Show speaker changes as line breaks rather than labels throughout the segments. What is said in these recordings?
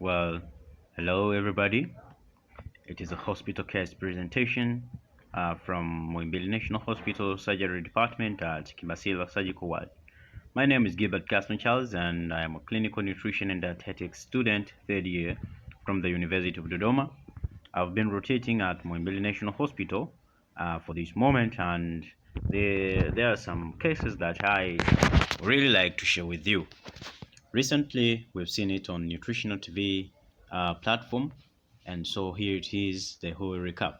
Well, hello everybody. It is a hospital case presentation from Muimbili National Hospital Surgery Department at Kimbasila Surgical Ward. My name is Gilbert Casman Charles and I am a clinical nutrition and dietetics student, third year from the University of Dodoma. I've been rotating at Muimbili National Hospital for this moment, and there are some cases that I really like to share with you. Recently, we've seen it on Nutritional TV platform, and so here it is, the whole recap.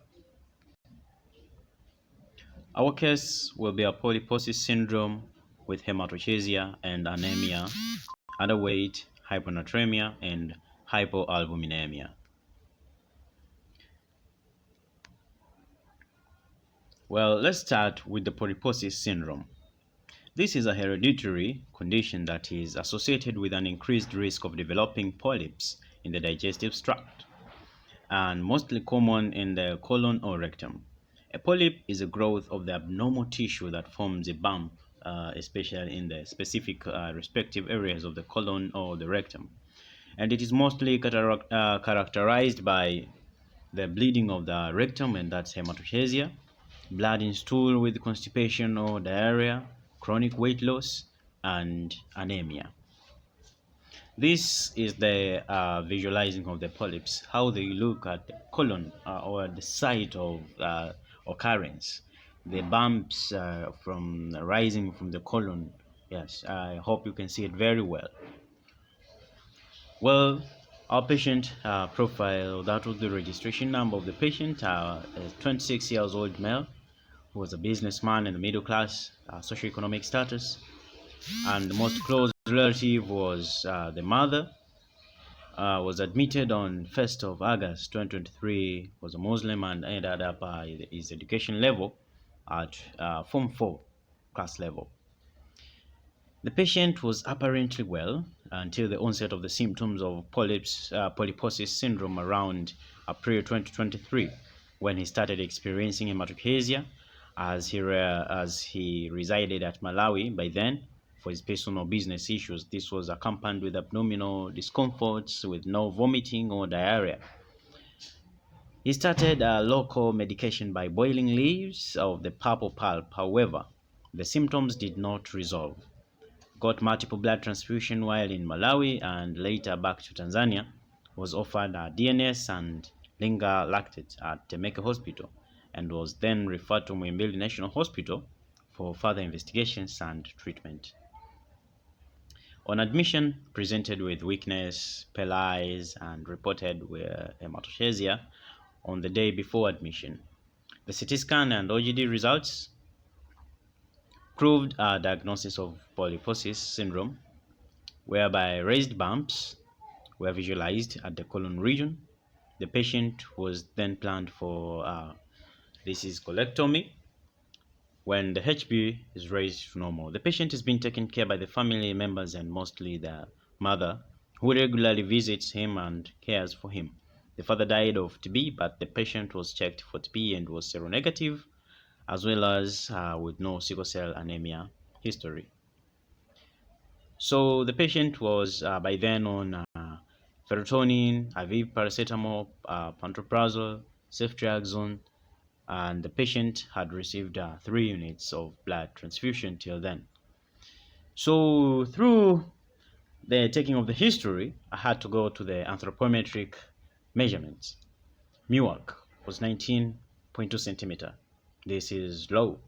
Our case will be a polyposis syndrome with hematochezia and anemia, underweight, hyponatremia, and hypoalbuminemia. Well, let's start with the polyposis syndrome. This is a hereditary condition that is associated with an increased risk of developing polyps in the digestive tract, and mostly common in the colon or rectum. A polyp is a growth of the abnormal tissue that forms a bump, especially in the specific respective areas of the colon or the rectum. And it is mostly characterized by the bleeding of the rectum, and that's hematochezia, blood in stool with constipation or diarrhea, chronic weight loss, and anemia. This is the visualizing of the polyps, how they look at the colon or the site of occurrence. The bumps from rising from the colon. Yes, I hope you can see it very well. Well, our patient profile, that was the registration number of the patient, a 26 years old male who was a businessman in the middle class, socioeconomic status, and the most close relative was the mother. Was admitted on 1st of August 2023, was a Muslim and ended up his education level at Form 4 class level. The patient was apparently well until the onset of the symptoms of polyposis syndrome around April 2023, when he started experiencing hematochezia as he resided at Malawi by then for his personal business issues. This was accompanied with abdominal discomforts with no vomiting or diarrhea. He started local medication by boiling leaves of the purple pulp. However, the symptoms did not resolve. Got multiple blood transfusion while in Malawi and later back to Tanzania. Was offered DNS and Linga lactate at Temeke Hospital and was then referred to Muimbili National Hospital for further investigations and treatment. On admission, presented with weakness, pale eyes, and reported with hematochezia on the day before admission. The CT scan and OGD results proved a diagnosis of polyposis syndrome, whereby raised bumps were visualized at the colon region. The patient was then planned for colectomy when the HB is raised to normal. The patient is being taken care by the family members and mostly the mother, who regularly visits him and cares for him. The father died of TB, but the patient was checked for TB and was seronegative, as well as with no sickle cell anemia history. So the patient was by then on ferritin, IV paracetamol, pantoprazole, ceftriaxone, and the patient had received 3 units of blood transfusion till then. So through the taking of the history, I had to go to the anthropometric measurements. MUAC was 19.2 centimeter. This is low.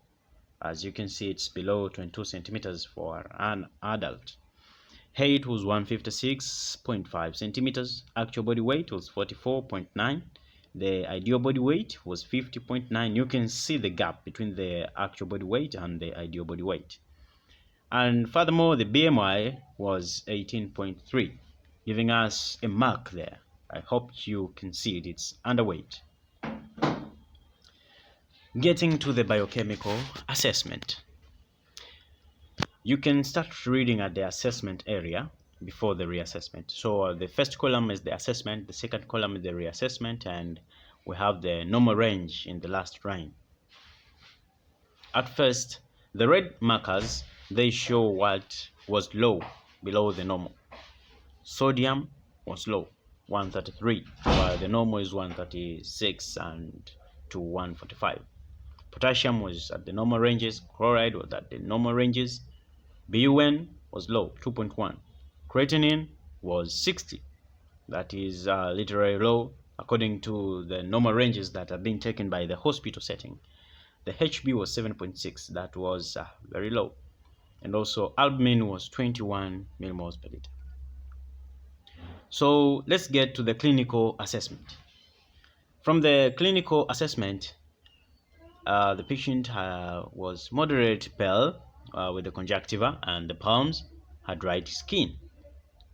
As you can see, it's below 22 centimeters for an adult. Height was 156.5 centimeters. Actual body weight was 44.9. The ideal body weight was 50.9. You can see the gap between the actual body weight and the ideal body weight. And furthermore, the BMI was 18.3, giving us a mark there. I hope you can see it. It's underweight. Getting to the biochemical assessment. You can start reading at the assessment area before the reassessment. So the first column is the assessment, the second column is the reassessment, and we have the normal range in the last line. At first, the red markers, they show what was low below the normal. Sodium was low, 133, while the normal is 136 and to 145. Potassium was at the normal ranges, chloride was at the normal ranges, BUN was low, 2.1. Creatinine was 60, that is literally low according to the normal ranges that are being taken by the hospital setting. The HB was 7.6, that was very low. And also albumin was 21 millimoles per liter. So let's get to the clinical assessment. From the clinical assessment, the patient was moderate pale with the conjunctiva and the palms, had dried skin.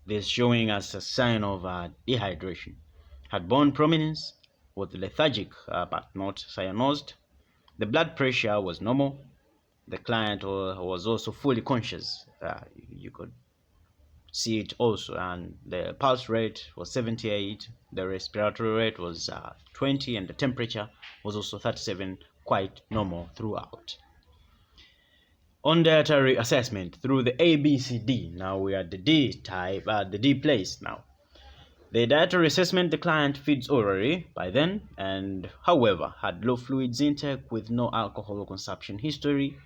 This showing as a sign of dehydration. Had bone prominence, was lethargic but not cyanosed. The blood pressure was normal. The client was also fully conscious. You could see it also, and the pulse rate was 78, the respiratory rate was 20, and the temperature was also 37, quite normal throughout. On dietary assessment through the ABCD, now we are at the D type, the D place now. The dietary assessment, the client feeds orally by then, and however had low fluids intake with no alcohol consumption history,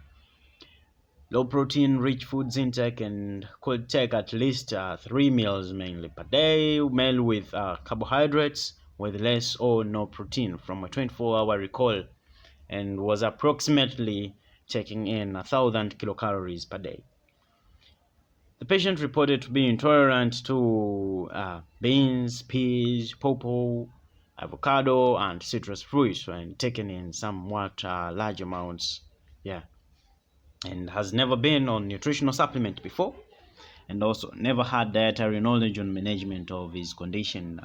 low protein rich foods intake, and could take at least 3 meals mainly per day, meal with carbohydrates with less or no protein from a 24-hour recall, and was approximately taking in 1,000 kilocalories per day. The patient reported to be intolerant to beans, peas, pawpaw, avocado, and citrus fruits when taken in somewhat large amounts. And has never been on nutritional supplement before, and also never had dietary knowledge on management of his condition.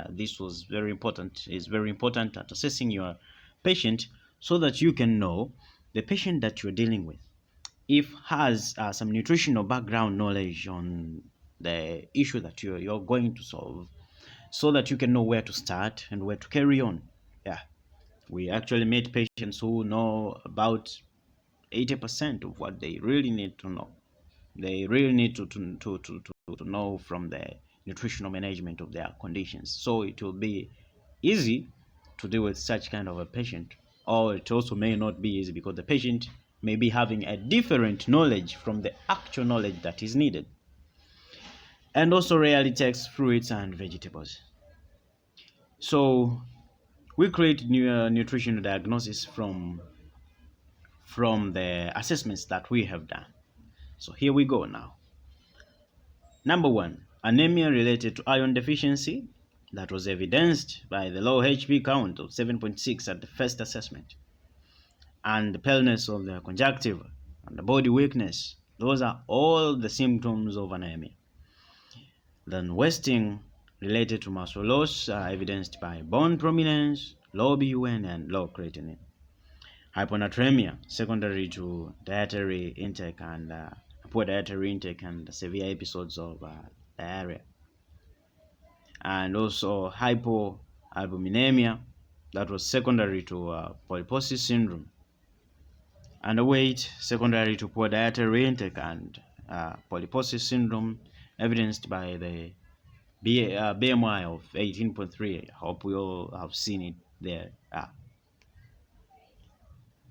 This was very important. It's very important at assessing your patient so that you can know the patient that you're dealing with if has some nutritional background knowledge on the issue that you're going to solve, so that you can know where to start and where to carry on. We actually meet patients who know about 80% of what they really need to know. They really need to know from the nutritional management of their conditions. So it will be easy to deal with such kind of a patient, or it also may not be easy because the patient may be having a different knowledge from the actual knowledge that is needed. And also rarely takes fruits and vegetables. So we create nutritional diagnosis from the assessments that we have done. So here we go now. Number 1, anemia related to iron deficiency that was evidenced by the low HB count of 7.6 at the first assessment, and the paleness of the conjunctiva and the body weakness. Those are all the symptoms of anemia. Then wasting related to muscle loss evidenced by bone prominence, low BUN, and low creatinine. Hyponatremia secondary to dietary intake and poor dietary intake and severe episodes of diarrhea. And also hypoalbuminemia that was secondary to polyposis syndrome. Underweight secondary to poor dietary intake and polyposis syndrome, evidenced by the BMI of 18.3. I hope we all have seen it there.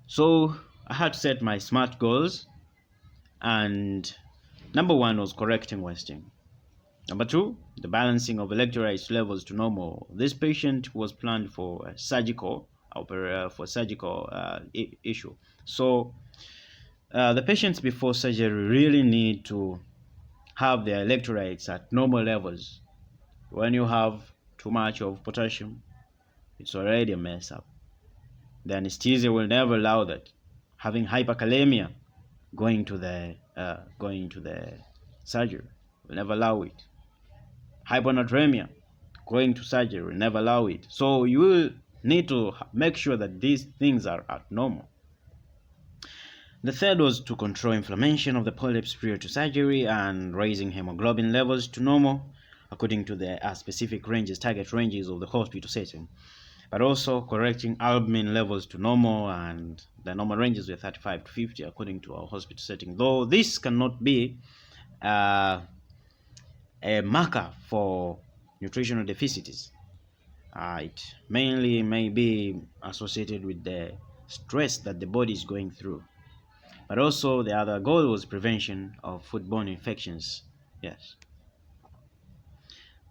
So I had to set my SMART goals, and number 1 was correcting wasting. Number 2, the balancing of electrolyte levels to normal. This patient was planned for a surgical issue. So the patients before surgery really need to have their electrolytes at normal levels. When you have too much of potassium, it's already a mess up. The anesthesia will never allow that. Having hyperkalemia, going to the surgery will never allow it. Hyponatremia, going to surgery will never allow it. So you will need to make sure that these things are at normal. The third was to control inflammation of the polyps prior to surgery and raising hemoglobin levels to normal according to the specific target ranges of the hospital setting, but also correcting albumin levels to normal, and the normal ranges were 35 to 50 according to our hospital setting, though this cannot be a marker for nutritional deficiencies. It mainly may be associated with the stress that the body is going through. But also the other goal was prevention of foodborne infections. Yes.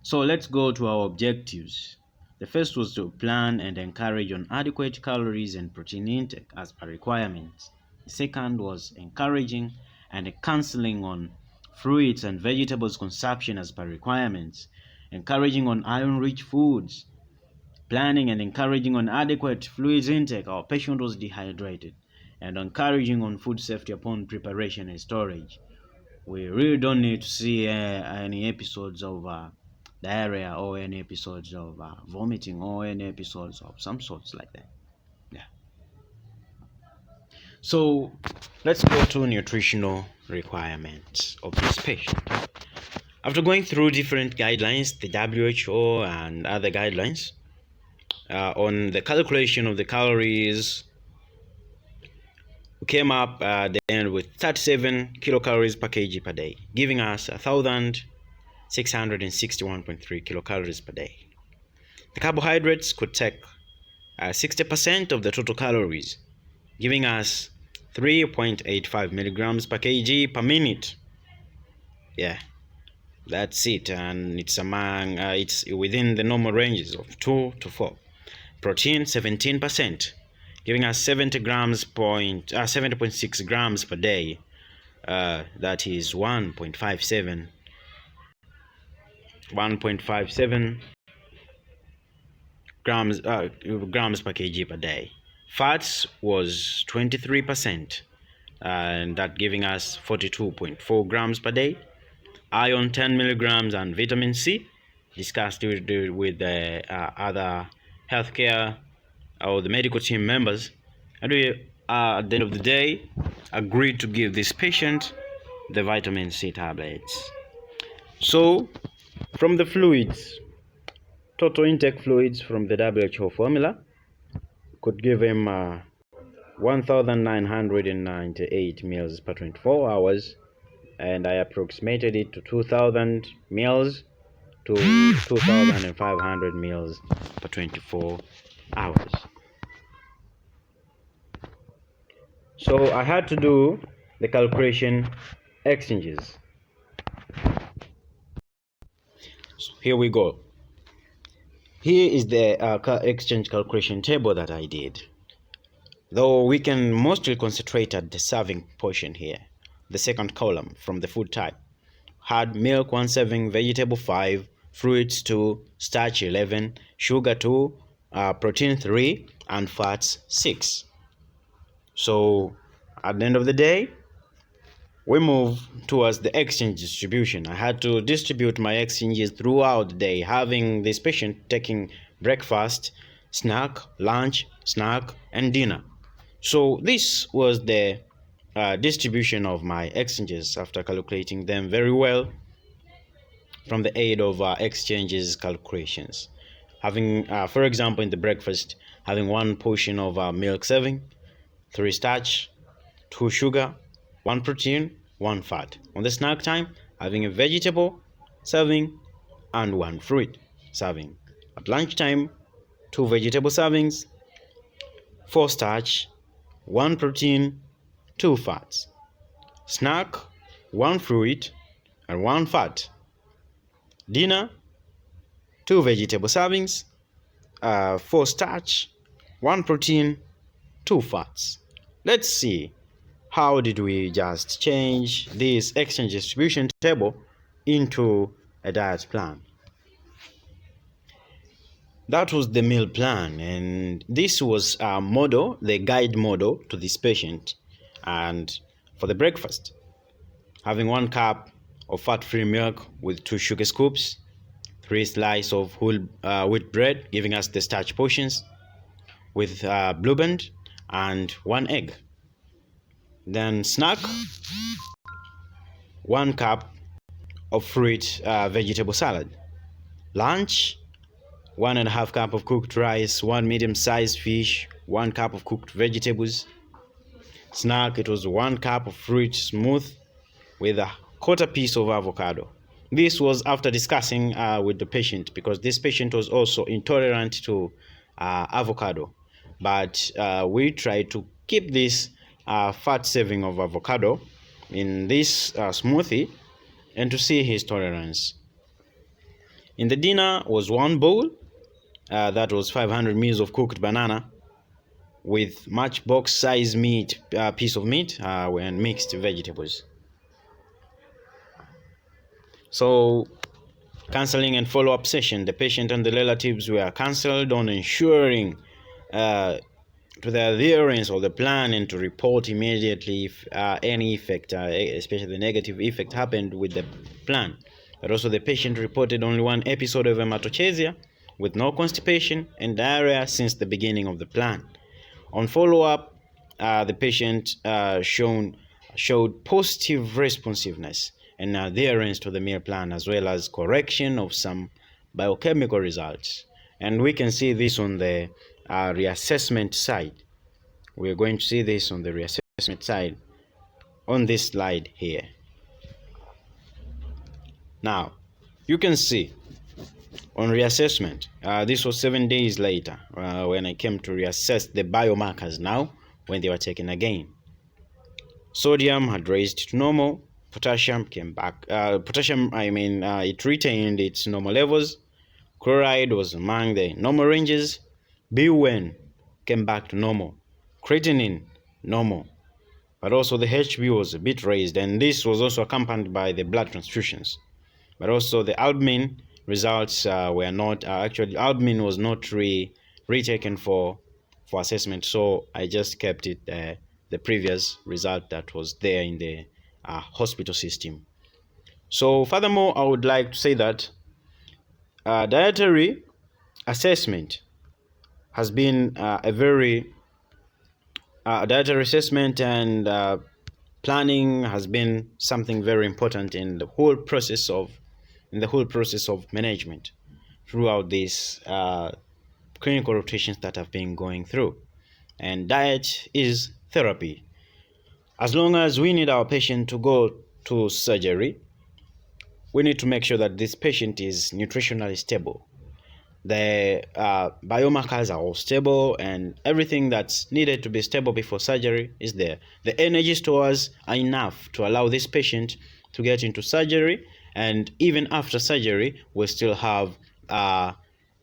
So let's go to our objectives. The first was to plan and encourage on adequate calories and protein intake as per requirements. The second was encouraging and counseling on fruits and vegetables consumption as per requirements, encouraging on iron-rich foods, planning and encouraging on adequate fluids intake. Our patient was dehydrated, and encouraging on food safety upon preparation and storage. We really don't need to see any episodes of diarrhea or any episodes of vomiting or any episodes of some sorts like that. Yeah. So let's go to nutritional requirements of this patient. After going through different guidelines, the WHO and other guidelines on the calculation of the calories, we came up at the end with 37 kilocalories per kg per day, giving us 1,661.3 kilocalories per day. The carbohydrates could take 60% of the total calories, giving us 3.85 milligrams per kg per minute. Yeah, that's it, and it's within the normal ranges of 2 to 4. Protein 17%, giving us 70.6 grams per day. That is 1.57 grams per kg per day. Fats was 23%, and that giving us 42.4 grams per day. Iron 10 milligrams and vitamin C, discussed with the other healthcare or the medical team members, and we at the end of the day agreed to give this patient the vitamin C tablets. So from the fluids, total intake fluids from the WHO formula could give him 1,998 mils per 24 hours, and I approximated it to 2,000 mils to 2,500 mils per 24 hours. So I had to do the calculation exchanges. So here we go. Here is the exchange calculation table that I did. Though we can mostly concentrate at the serving portion here. The second column from the food type had milk 1 serving, vegetable 5, fruits 2, starch 11, sugar 2, protein 3, and fats 6. So at the end of the day, we move towards the exchange distribution. I had to distribute my exchanges throughout the day, having this patient taking breakfast, snack, lunch, snack, and dinner. So this was the distribution of my exchanges after calculating them very well from the aid of exchanges calculations. Having, for example, in the breakfast, having 1 portion of milk serving, 3 starch, 2 sugar, 1 protein, 1 fat. On the snack time, having a vegetable serving and 1 fruit serving. At lunchtime, 2 vegetable servings, 4 starch, 1 protein, 2 fats. Snack, 1 fruit and 1 fat. Dinner, 2 vegetable servings, 4 starch, 1 protein, 2 fats. Let's see how did we just change this exchange distribution table into a diet plan. That was the meal plan, and this was a model, the guide model to this patient. And for the breakfast, having 1 cup of fat-free milk with 2 sugar scoops, 3 slices of whole wheat bread, giving us the starch portions, with Blue Band and 1 egg. Then snack, 1 cup of fruit vegetable salad. Lunch, 1.5 cup of cooked rice, 1 medium-sized fish, 1 cup of cooked vegetables. Snack, it was 1 cup of fruit smooth with a 1/4 piece of avocado. This was after discussing with the patient, because this patient was also intolerant to avocado. But we tried to keep this fat saving of avocado in this smoothie and to see his tolerance. In the dinner was one bowl that was 500 mils of cooked banana with matchbox size meat, piece of meat and mixed vegetables. So counseling and follow-up session. The patient and the relatives were counseled on ensuring to the adherence of the plan and to report immediately if any effect, especially the negative effect, happened with the plan. But also the patient reported only one episode of hematochezia with no constipation and diarrhea since the beginning of the plan. On follow-up, the patient showed positive responsiveness and adherence to the meal plan, as well as correction of some biochemical results. And we can see this on the reassessment side. We're going to see this on the reassessment side on this slide here. Now, you can see on reassessment, this was 7 days later when I came to reassess the biomarkers now when they were taken again. Sodium had raised to normal. Potassium came back. It retained its normal levels. Chloride was among the normal ranges. BUN came back to normal. Creatinine, normal. But also the HB was a bit raised, and this was also accompanied by the blood transfusions. But also the albumin results were not, actually albumin was not retaken for assessment, so I just kept it the previous result that was there in the hospital system. So furthermore, I would like to say that dietary assessment has been a very dietary assessment and planning has been something very important in the whole process of management throughout these clinical rotations that I've been going through. And diet is therapy. As long as we need our patient to go to surgery, we need to make sure that this patient is nutritionally stable. The biomarkers are all stable, and everything that's needed to be stable before surgery is there. The energy stores are enough to allow this patient to get into surgery, and even after surgery, we still have a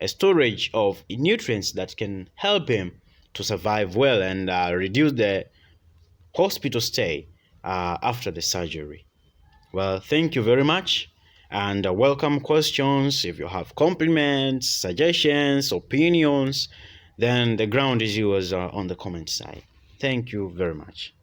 storage of nutrients that can help him to survive well and reduce the hospital stay after the surgery. Well, thank you very much, and welcome questions. If you have compliments, suggestions, opinions, then the ground is yours on the comment side. Thank you very much.